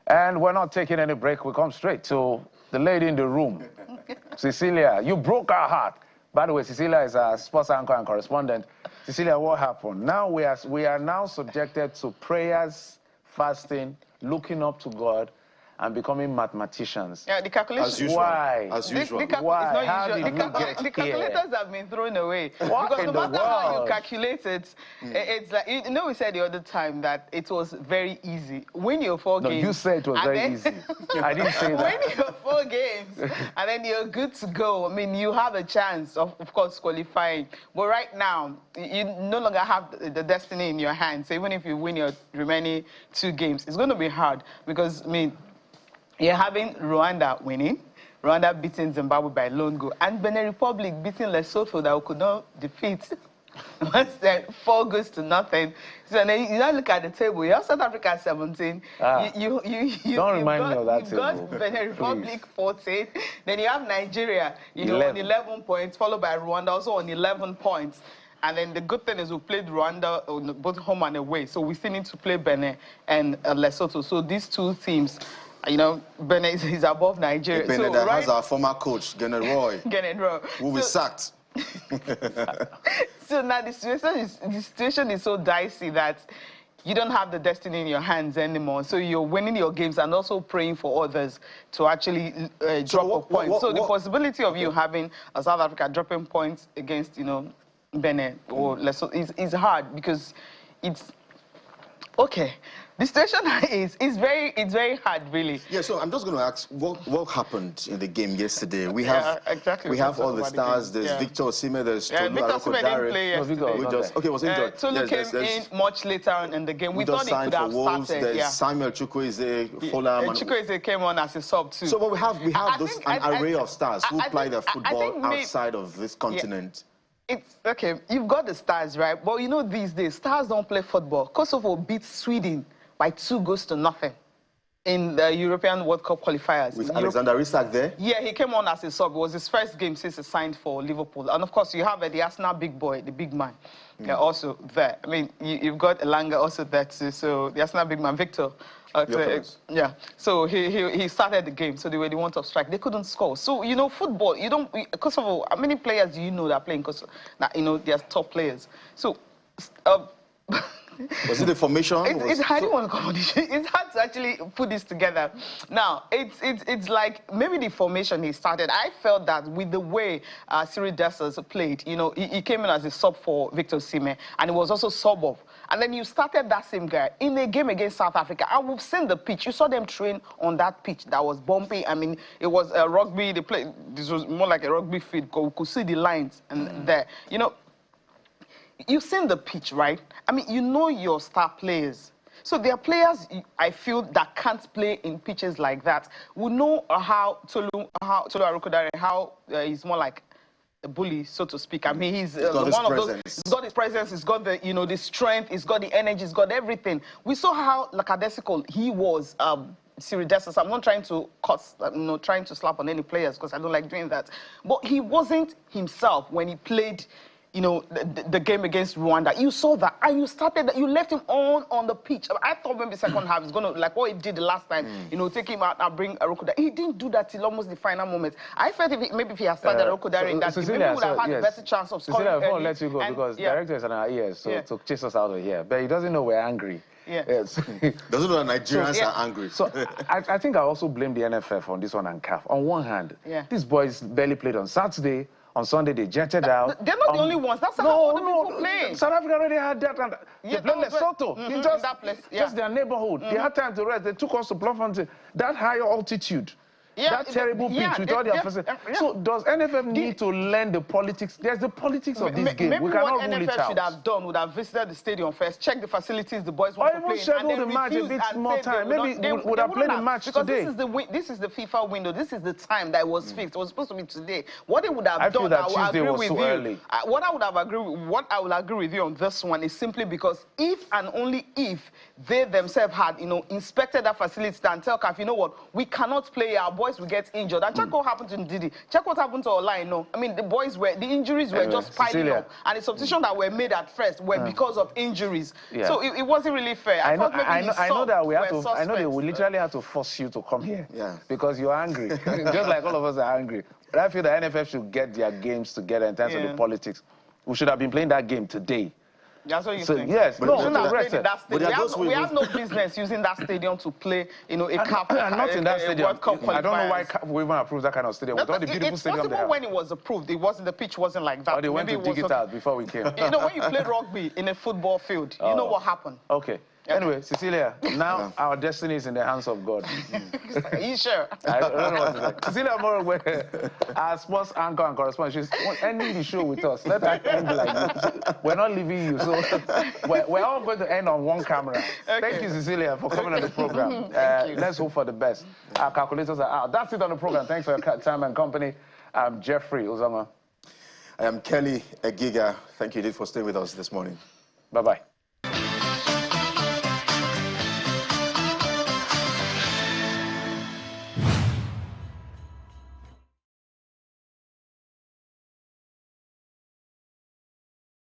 And we're not taking any break. We come straight to the lady in the room. Cecilia, you broke our heart. By the way, Cecilia is our sports anchor and correspondent. Cecilia, what happened? Now we are now subjected to prayers, fasting, looking up to God, and becoming mathematicians. Yeah, the calculation. As usual. Why? As usual. Why? How did the calculators have been thrown away. What because in no the matter world? how you calculate it, it's like, you know, we said the other time that it was very easy. Win your 4 games. No, you said it was very easy. I didn't say that. Win your 4 games, and then you're good to go. I mean, you have a chance of course, qualifying. But right now, you no longer have the destiny in your hands. So even if you win your remaining 2 games, it's going to be hard because, I mean, you're having Rwanda winning, Rwanda beating Zimbabwe by lone goal, and Benin Republic beating Lesotho that we could not defeat. Once then 4 goes to nothing. So then you now look at the table. You have South Africa 17. Don't remind me of that table. You've got Benin Republic 14. Then you have Nigeria, you know, on 11 points, followed by Rwanda also on 11 points. And then the good thing is we played Rwanda both home and away. So we still need to play Benin and Lesotho. So these 2 teams, you know, Benin is above Nigeria. Benin so, has our former coach, Gennett Roy, who we sacked. So now the situation is so dicey that you don't have the destiny in your hands anymore. So you're winning your games and also praying for others to actually drop a point. So the possibility of you having South Africa dropping points against, you know, Benin or Lesotho is hard because it's okay. The situation is very hard, really. Yeah, so I'm just going to ask, what happened in the game yesterday? We have we have all the stars. There's Victor Osimhen, there's Tolu Aroko-Dare. Okay, was injured. Tolu came in much later in the game. We thought he could have started. There's Samuel Chukwueze, Fulham. Chukwueze came on as a sub too. So, but we have an array of stars who play their football outside of this continent. It's okay. You've got the stars, right? But you know these days, stars don't play football. Kosovo beat Sweden by 2 goals to nothing in the European World Cup qualifiers. With Alexander Isak there? Yeah, he came on as a sub. It was his first game since he signed for Liverpool. And of course, you have the Arsenal big boy, the big man, also there. I mean, you've got Elanga also there too. So the Arsenal big man, Victor. Yeah, so he started the game, so they were the ones of strike. They couldn't score. So, you know, football, you don't, Kosovo, how many players do you know that are playing Kosovo? That, you know, they're top players. So, was it the formation? It's hard to actually put this together. Now, it's like maybe the formation he started. I felt that with the way Cyril Dessers played, you know, he came in as a sub for Victor Osimhen, and he was also sub of. And then you started that same guy in a game against South Africa. And we've seen the pitch. You saw them train on that pitch that was bumpy. I mean, it was a rugby. This was more like a rugby field. We could see the lines and there. You know, you've seen the pitch, right? I mean, you know your star players. So there are players, I feel, that can't play in pitches like that. We know how Tolu Aroko-Dare, how he's more like a bully, so to speak. I mean, he's one of those. He's got his presence. He's got the, you know, the strength. He's got the energy. He's got everything. We saw how lackadaisical he was. Cyril Dessers. I'm not trying to trying to slap on any players because I don't like doing that. But he wasn't himself when he played, you know, the game against Rwanda. You saw that, and you left him on the pitch. I thought maybe second half is going to, like what he did the last time, you know, take him out and bring Aroko-Dare. He didn't do that till almost the final moment. I felt maybe if he had started Aroko-Dare in that game, maybe he would have had a better chance of scoring. Cecilia, I won't let you go because director is in our ears, so to chase us out of here. But he doesn't know we're angry. Yes. Doesn't know that Nigerians are angry. So I think I also blame the NFF on this one and CAF. On one hand, these boys barely played on Saturday. On Sunday, they jetted out. They're not the only ones. That's how other people play. South Africa already had that. And they played Lesotho. Just their neighborhood. They had time to rest. They took us to Bloemfontein. That higher altitude. That terrible pitch with all their facilities. So does NFF need to learn the politics? There's the politics of this game. Maybe we cannot what rule it NFF out. should have done would have visited the stadium first, check the facilities the boys want to play in, schedule the match a bit more time. Maybe they would have played the match today. This is the FIFA window. This is the time that was fixed. It was supposed to be today. What they would have done, I will agree with you. What I would agree with you on this one is simply because if and only if they themselves had, inspected that facility and tell CAF, you know what, we cannot play, our boys will get injured. And check what happened to Ndidi. Check what happened to Olaino. I mean, the injuries were just piling up. And the substitution that were made at first were because of injuries. Yeah. So it wasn't really fair. I know that I know they will literally have to force you to come here. Yeah. Because you're angry. Just like all of us are angry. But I feel the NFF should get their games together in terms of the politics. We should have been playing that game today. That's what you think? Yes, we have no business using that stadium to play, a cup. Not in that stadium. World Cup I don't know why we even approved that kind of stadium. With all the beautiful stadium there. When it was approved, the pitch wasn't like that. Or they went to dig it out before we came. When you play rugby in a football field, you know what happened. Okay. Anyway, Cecilia, now our destiny is in the hands of God. Are you sure? I don't know what to say. Cecilia Moro, our sports anchor and correspondent, she's ending the show with us. Let her end like this. We're not leaving you, so we're all going to end on one camera. Okay. Thank you, Cecilia, for coming on the program. Thank you. Let's hope for the best. Our calculators are out. That's it on the program. Thanks for your time and company. I'm Jeffrey Uzama. I am Kelly Egiga. Thank you, Edith, for staying with us this morning. Bye-bye.